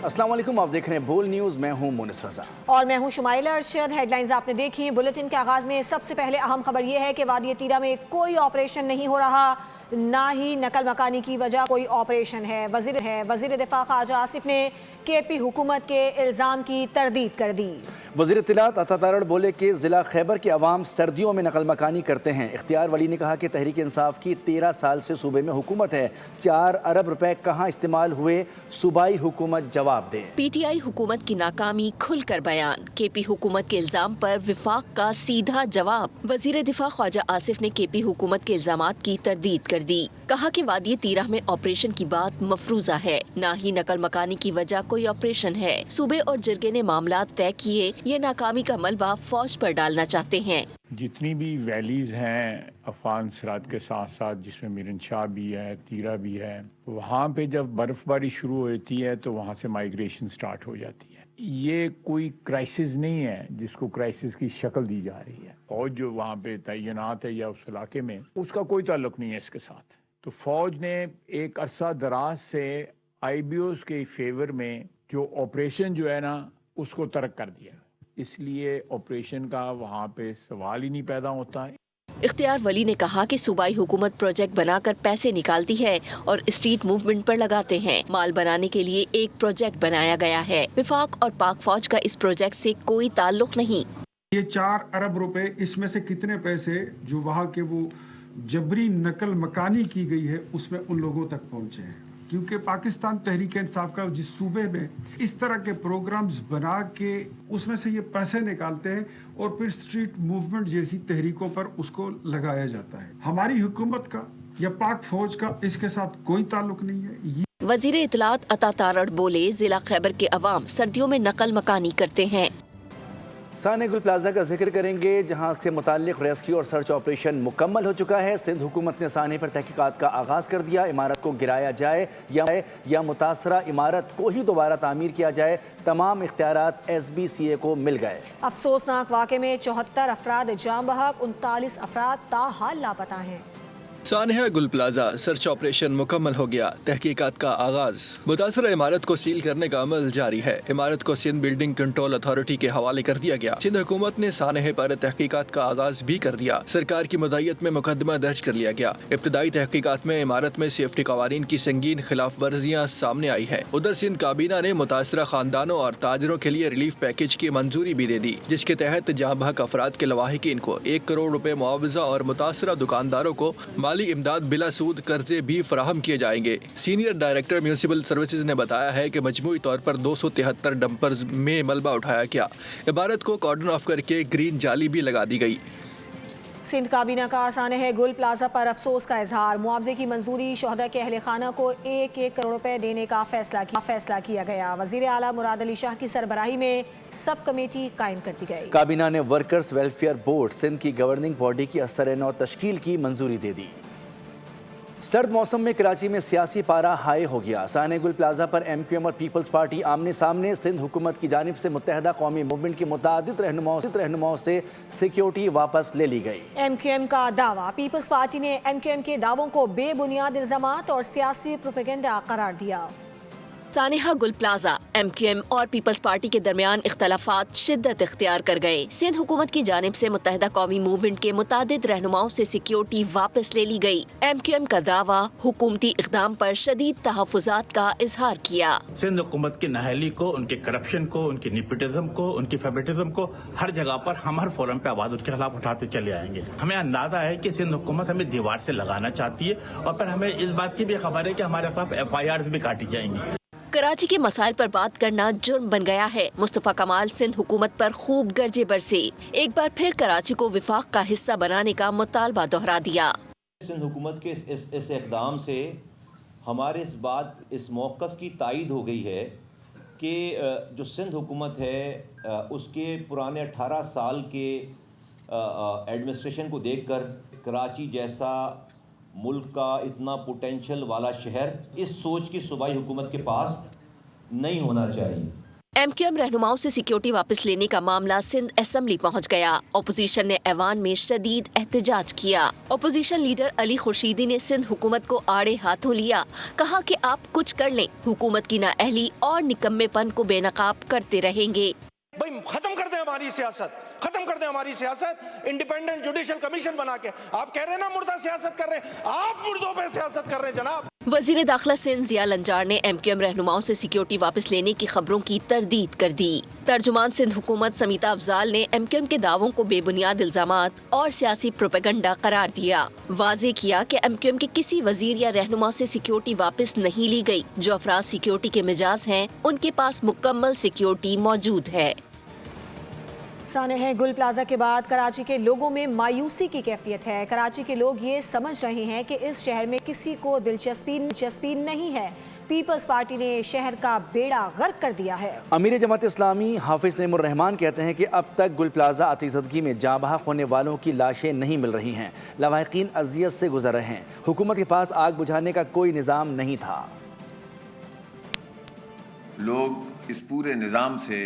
السلام علیکم، آپ دیکھ رہے ہیں بول نیوز، میں ہوں مونس رضا اور میں ہوں شمائلہ ارشد۔ ہیڈ لائنز آپ نے دیکھی۔ بلیٹن کے آغاز میں سب سے پہلے اہم خبر یہ ہے کہ وادی تیرہ میں کوئی آپریشن نہیں ہو رہا، نہ ہی نقل مکانی کی وجہ کوئی آپریشن ہے۔ وزیر دفاع خواجہ آصف نے کے پی حکومت کے الزام کی تردید کر دی۔ وزیر اطلاعات عطا تارڑ بولے کہ ضلع خیبر کے عوام سردیوں میں نقل مکانی کرتے ہیں۔ اختیار ولی نے کہا کہ تحریک انصاف کی 13 سال سے صوبے میں حکومت ہے، 4 ارب روپے کہاں استعمال ہوئے، صوبائی حکومت جواب دے۔ پی ٹی آئی حکومت کی ناکامی کھل کر بیان، کے پی حکومت کے الزام پر وفاق کا سیدھا جواب۔ وزیر دفاع خواجہ آصف نے کے پی حکومت کے الزامات کی تردید کر دی، کہا کہ وادی تیرہ میں آپریشن کی بات مفروضہ ہے، نہ ہی نقل مکانی کی وجہ کوئی آپریشن ہے۔ صوبے اور جرگے نے معاملات طے کیے، یہ ناکامی کا ملبہ فوج پر ڈالنا چاہتے ہیں۔ جتنی بھی ویلیز ہیں افغان سرحد کے ساتھ ساتھ، جس میں میرن شاہ بھی ہے، تیرہ بھی ہے، وہاں پہ جب برف باری شروع ہوتی ہے تو وہاں سے مائیگریشن سٹارٹ ہو جاتی ہے۔ یہ کوئی کرائسس نہیں ہے جس کو کرائسس کی شکل دی جا رہی ہے۔ فوج جو وہاں پہ تعینات ہے یا اس علاقے میں، اس کا کوئی تعلق نہیں ہے اس کے ساتھ۔ تو فوج نے ایک عرصہ دراز سے آئی بی اوز کے فیور میں جو آپریشن جو ہے نا اس کو ترک کر دیا، اس لیے آپریشن کا وہاں پہ سوال ہی نہیں پیدا ہوتا ہے۔ اختیار ولی نے کہا کہ صوبائی حکومت پروجیکٹ بنا کر پیسے نکالتی ہے اور اسٹریٹ موومنٹ پر لگاتے ہیں۔ مال بنانے کے لیے ایک پروجیکٹ بنایا گیا ہے، وفاق اور پاک فوج کا اس پروجیکٹ سے کوئی تعلق نہیں۔ یہ 4 ارب روپے، اس میں سے کتنے پیسے جو وہاں کے وہ جبری نقل مکانی کی گئی ہے اس میں ان لوگوں تک پہنچے ہیں، کیونکہ پاکستان تحریک انصاف کا جس صوبے میں اس طرح کے پروگرامز بنا کے اس میں سے یہ پیسے نکالتے ہیں اور پھر اسٹریٹ موومنٹ جیسی تحریکوں پر اس کو لگایا جاتا ہے۔ ہماری حکومت کا یا پاک فوج کا اس کے ساتھ کوئی تعلق نہیں ہے۔ وزیر اطلاعات عطا تارڑ بولے ضلع خیبر کے عوام سردیوں میں نقل مکانی کرتے ہیں۔ سانحہ گل پلازا کا ذکر کریں گے، جہاں سے متعلق ریسکیو اور سرچ آپریشن مکمل ہو چکا ہے۔ سندھ حکومت نے سانحے پر تحقیقات کا آغاز کر دیا۔ عمارت کو گرایا جائے یا متاثرہ عمارت کو ہی دوبارہ تعمیر کیا جائے، تمام اختیارات ایس بی سی اے کو مل گئے۔ افسوسناک واقعے میں 74 افراد جاں بحق، 39 افراد تاحال لاپتہ ہیں۔ سانحہ گل پلازا سرچ آپریشن مکمل ہو گیا، تحقیقات کا آغاز۔ متاثرہ عمارت کو سیل کرنے کا عمل جاری ہے۔ عمارت کو سندھ بلڈنگ کنٹرول اتھارٹی کے حوالے کر دیا گیا۔ سندھ حکومت نے سانحے پر تحقیقات کا آغاز بھی کر دیا۔ سرکار کی مدعیت میں مقدمہ درج کر لیا گیا۔ ابتدائی تحقیقات میں عمارت میں سیفٹی قوانین کی سنگین خلاف ورزیاں سامنے آئی ہے۔ ادھر سندھ کابینہ نے متاثرہ خاندانوں اور تاجروں کے لیے ریلیف پیکج کی منظوری بھی دے دی، جس کے تحت جاں بحق افراد کے لواحقین کو 1 کروڑ روپے معاوضہ اور متاثرہ دکانداروں کو مالی امداد بلا سود قرضے بھی فراہم کیے جائیں گے۔ سینئر ڈائریکٹر میونسپل سروسز نے بتایا ہے کہ مجموعی طور پر 273 ڈمپرز میں ملبہ اٹھایا گیا۔ عمارت کو کارڈن آف کر کے گرین جالی بھی لگا دی گئی۔ سندھ کابینہ کا سانحہ گل پلازا پر افسوس کا اظہار، معاوضے کی منظوری، شہداء کے اہل خانہ کو 1 کروڑ روپے دینے کا فیصلہ کیا گیا۔ وزیر اعلیٰ مراد علی شاہ کی سربراہی میں سب کمیٹی قائم کر دی گئی۔ کابینہ نے ورکرز ویلفیئر بورڈ سندھ کی گورننگ باڈی کی اثر نو تشکیل کی منظوری دے دی۔ سرد موسم میں کراچی میں سیاسی پارا ہائی ہو گیا۔ سانحہ گل پلازا پر ایم کیو ایم اور پیپلز پارٹی آمنے سامنے۔ سندھ حکومت کی جانب سے متحدہ قومی موومنٹ کے متعدد رہنماؤں سے سیکیورٹی واپس لے لی گئی۔ ایم کیو ایم کا دعویٰ، پیپلز پارٹی نے ایم کیو ایم کے دعووں کو بے بنیاد الزامات اور سیاسی پروپیگنڈا قرار دیا۔ سانحہ گل پلازا، ایم کیو ایم اور پیپلز پارٹی کے درمیان اختلافات شدت اختیار کر گئے۔ سندھ حکومت کی جانب سے متحدہ قومی موومنٹ کے متعدد رہنماؤں سے سیکیورٹی واپس لے لی گئی۔ ایم کیو ایم کا دعویٰ، حکومتی اقدام پر شدید تحفظات کا اظہار کیا۔ سندھ حکومت کی نااہلی کو، ان کے کرپشن کو، ان کی نیپوٹزم کو، ان کی فیوریٹزم کو ہر جگہ پر ہم ہر فورم پہ آواز ان کے خلاف اٹھاتے چلے آئیں گے۔ ہمیں اندازہ ہے کہ سندھ حکومت ہمیں دیوار سے لگانا چاہتی ہے، اور پھر ہمیں اس بات کی بھی خبر ہے کہ ہمارے خلاف FIRs بھی کاٹی جائیں گی۔ کراچی کے مسائل پر بات کرنا جرم بن گیا ہے۔ مصطفیٰ کمال سندھ حکومت پر خوب گرجے برسے، ایک بار پھر کراچی کو وفاق کا حصہ بنانے کا مطالبہ دہرا دیا۔ سندھ حکومت کے اس اقدام سے ہمارے اس موقف کی تائید ہو گئی ہے کہ جو سندھ حکومت ہے اس کے پرانے 18 سال کے ایڈمنسٹریشن کو دیکھ کر کراچی جیسا ملک کا اتنا پوٹینشل والا شہر اس سوچ کی صوبائی حکومت کے پاس نہیں ہونا چاہیے۔ MQM रहनुमाओं से सिक्योरिटी वापस लेने का मामला सिंध असेंबली पहुंच गया। अपोजिशन ने ऐवान में शदीद एहतजाज किया। अपोजिशन लीडर अली खुर्शीदी ने सिंध हुकूमत को आड़े हाथों लिया, कहा कि आप कुछ कर लें, हुकूमत की नाअहली और निकम्मेपन को बेनकाब करते रहेंगे। भाई खत्म कर दें हमारी सियासत, खत्म कर दें हमारी सियासत, इंडिपेंडेंट जुडिशल कमीशन बना के। आप कह रहे हैं ना मुर्दा सियासत कर रहे हैं, आप मुर्दों पे सियासत कर रहे हैं जनाब। वजीर दाखिला सिंध जिया लंजार ने MQM रहनुमाओं से सिक्योरिटी वापस लेने की खबरों की तरदीद कर दी। तर्जुमान सिंध हुकूमत समीता अफजाल ने MQM के दावों को बेबुनियाद इल्जामात और सियासी प्रोपेगेंडा करार दिया। वाजे किया कि MQM के किसी वजीर या रहनुमा से सिक्योरिटी वापस नहीं ली गई। जो अफराद सिक्योरिटी के मिजाज हैं, उनके पास मुकम्मल सिक्योरिटी मौजूद है। सानह गुल प्लाजा के बाद कराची के लोगों में मायूसी की कैफियत है। कराची के लोग ये समझ रहे हैं कि इस शहर में किसी को दिलचस्पी नहीं है। पीपल्स पार्टी ने शहर का बेड़ा गर्क कर दिया है। अमीर जमात इस्लामी हाफिज नईमुर रहमान कहते हैं कि अब तक गुल प्लाजा आतिशदगी में जाँ बहक होने वालों की लाशें नहीं मिल रही हैं। लवाहिकीन अजियत से गुजर रहे हैं। हुकूमत के पास आग बुझाने का कोई निज़ाम नहीं था। लोग इस पूरे निज़ाम से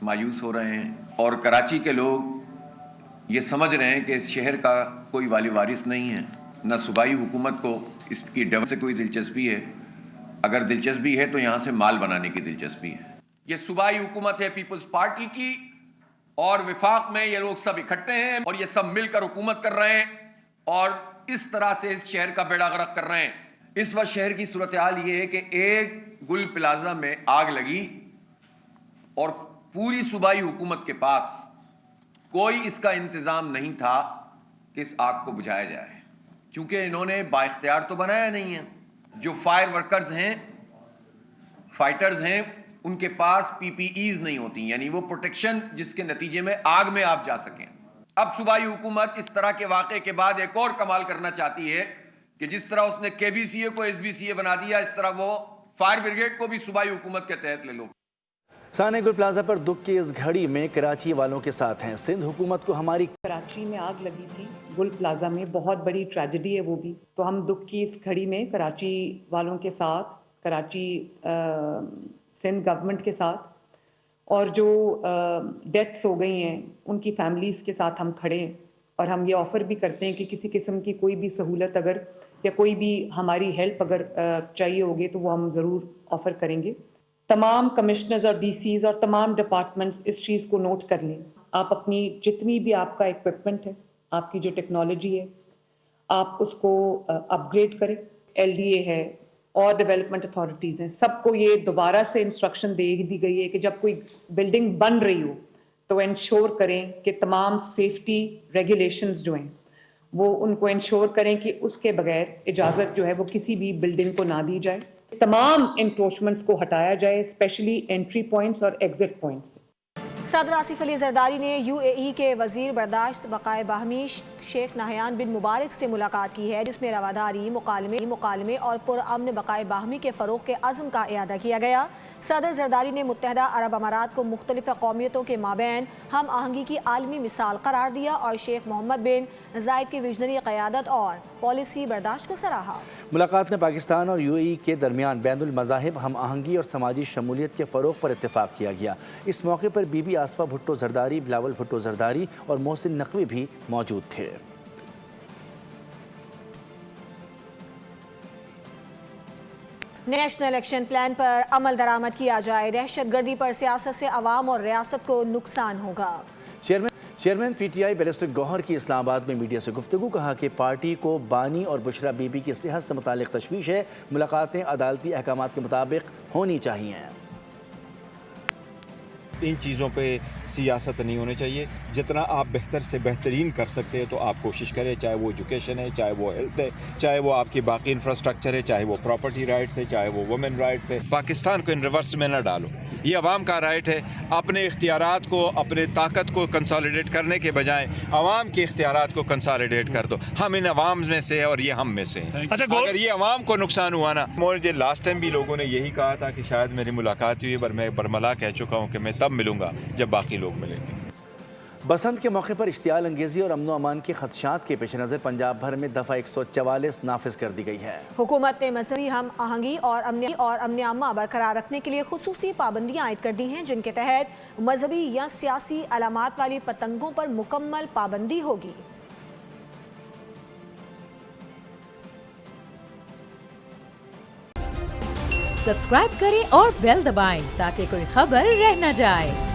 मायूस हो रहे हैं और कराची के लोग ये समझ रहे हैं कि इस शहर का कोई वाली वारिस नहीं है, न सूबाई हुकूमत को इसकी डेवलप से कोई दिलचस्पी है। अगर दिलचस्पी है तो यहाँ से माल बनाने की दिलचस्पी है। ये सूबाई हुकूमत है पीपल्स पार्टी की और विफाक में ये लोग सब इकट्ठे हैं और ये सब मिलकर हुकूमत कर रहे हैं और इस तरह से इस शहर का बेड़ा गर्क कर रहे हैं। इस वक्त शहर की सूरत हाल ये है कि एक गुल प्लाजा में आग लगी और पूरी सूबाई हुकूमत के पास कोई इसका इंतज़ाम नहीं था कि इस आग को बुझाया जाए, क्योंकि इन्होंने बाइख्तियार तो बनाया नहीं है। जो फायर वर्कर्स हैं, फाइटर्स हैं, उनके पास PPEs नहीं होती, यानी वो प्रोटेक्शन जिसके नतीजे में आग में आप जा सकें। अब सूबाई हुकूमत इस तरह के वाक़े के बाद एक और कमाल करना चाहती है कि जिस तरह उसने KBCA को SBCA बना दिया, इस तरह वो फायर ब्रिगेड को भी सूबाई हुकूमत के तहत ले लो। साने गुल प्लाजा पर दुख की इस घड़ी में कराची वालों के साथ हैं। सिंध हुकूमत को हमारी कराची में आग लगी थी गुल प्लाजा में, बहुत बड़ी ट्रेजेडी है वो भी। तो हम दुख की इस घड़ी में कराची वालों के साथ, कराची सिंध गवर्नमेंट के साथ और जो डेथ्स हो गई हैं उनकी फैमिलीज़ के साथ हम खड़े हैं। और हम ये ऑफ़र भी करते हैं कि किसी किस्म की कोई भी सहूलत अगर या कोई भी हमारी हेल्प अगर चाहिए होगी तो वो हम ज़रूर ऑफ़र करेंगे। तमाम कमिश्नर्स और DCs और तमाम डिपार्टमेंट्स इस चीज़ को नोट कर लें। आप अपनी जितनी भी आपका इक्विपमेंट है, आपकी जो टेक्नोलॉजी है, आप उसको अपग्रेड करें। LDA है और डेवलपमेंट अथॉरिटीज़ हैं, सबको ये दोबारा से इंस्ट्रक्शन दे दी गई है कि जब कोई बिल्डिंग बन रही हो तो इंश्योर करें कि तमाम सेफ्टी रेगुलेशंस जो हैं वो उनको इंश्योर करें कि उसके बगैर इजाज़त जो है वो किसी भी बिल्डिंग को ना दी जाए। तमाम एनक्रोचमेंट्स को हटाया जाए, स्पेशली एंट्री पॉइंट्स और एग्जिट पॉइंट्स। सदर आसिफ अली जरदारी ने UAE के वजीर बर्दाश्त बकाए बाहमी शेख नाहयान बिन मुबारक से मुलाकात की है, जिसमें रवादारी, मुकालमे और पुरअमन बकाए बाहमी के फ़रोग़ के अज़्म का इयादा किया गया। सदर जरदारी ने मुत्तहदा अरब अमारात को मुख्तलिफ कौमियतों के माबैन हम आहंगी की आलमी मिसाल करार दिया और शेख मोहम्मद बिन जायद की विजनरी क़यादत और पॉलिसी बर्दाश्त को सराहा। मुलाकात में पाकिस्तान और UAE के दरमियान बैनुल मज़ाहिब हम आहंगी और समाजी शमूलियत के फ़रोग़ पर इत्तेफाक किया गया। इस मौके पर बीबी आसफा भुट्टो जरदारी, बिलावल भुट्टो जरदारी और मोहसिन नकवी भी मौजूद थे। नेशनल एक्शन प्लान पर अमल दरामद किया जाए, दहशत गर्दी पर सियासत से अवाम और रियासत को नुकसान होगा। चेयरमैन PTI बैरिस्टर गौहर की इस्लामाबाद में मीडिया से गुफ्तगू, कहा कि पार्टी को बानी और बुशरा बीबी की सेहत से मुतालिक तशवीश है। मुलाकातें अदालती अहकामात के मुताबिक होनी चाहिए। इन चीज़ों पे सियासत नहीं होनी चाहिए। जितना आप बेहतर से बेहतरीन कर सकते हैं तो आप कोशिश करें, चाहे वो एजुकेशन है, चाहे वो हेल्थ है, चाहे वो आपकी बाकी इंफ्रास्ट्रक्चर है, चाहे वो प्रॉपर्टी राइट्स है, चाहे वो वुमेन राइट्स है। पाकिस्तान को इन रिवर्स में न डालो। ये अवाम का राइट है। अपने इख्तियारात को, अपने ताकत को कंसोलिडेट करने के बजाय अवाम के इख्तियारात को कंसोलिडेट कर दो। हम इन अवाम में से हैं और ये हम में से हैं। अगर ये अवाम को नुकसान हुआ ना, मुझे लास्ट टाइम भी लोगों ने यही कहा था कि शायद मेरी मुलाकात हुई, पर मैं बरमला कह चुका हूँ कि मैं तब मिलूंगा जब बाकी लोग मिलेंगे। बसंत के मौके पर इश्तियाल अंगेजी और अमन अमान के खदशात के पेश नज़र पंजाब भर में दफ़ा 144 नाफिज कर दी गई है। हुकूमत ने मजहबी हम आहंगी और अमन आमा बरकरार रखने के लिए खुसूसी पाबंदियाँ आयद कर दी हैं, जिनके तहत मजहबी या सियासी अलामात वाली पतंगों पर मुकम्मल पाबंदी होगी। सब्सक्राइब करें और बेल दबाएं ताकि कोई खबर रह न जाए।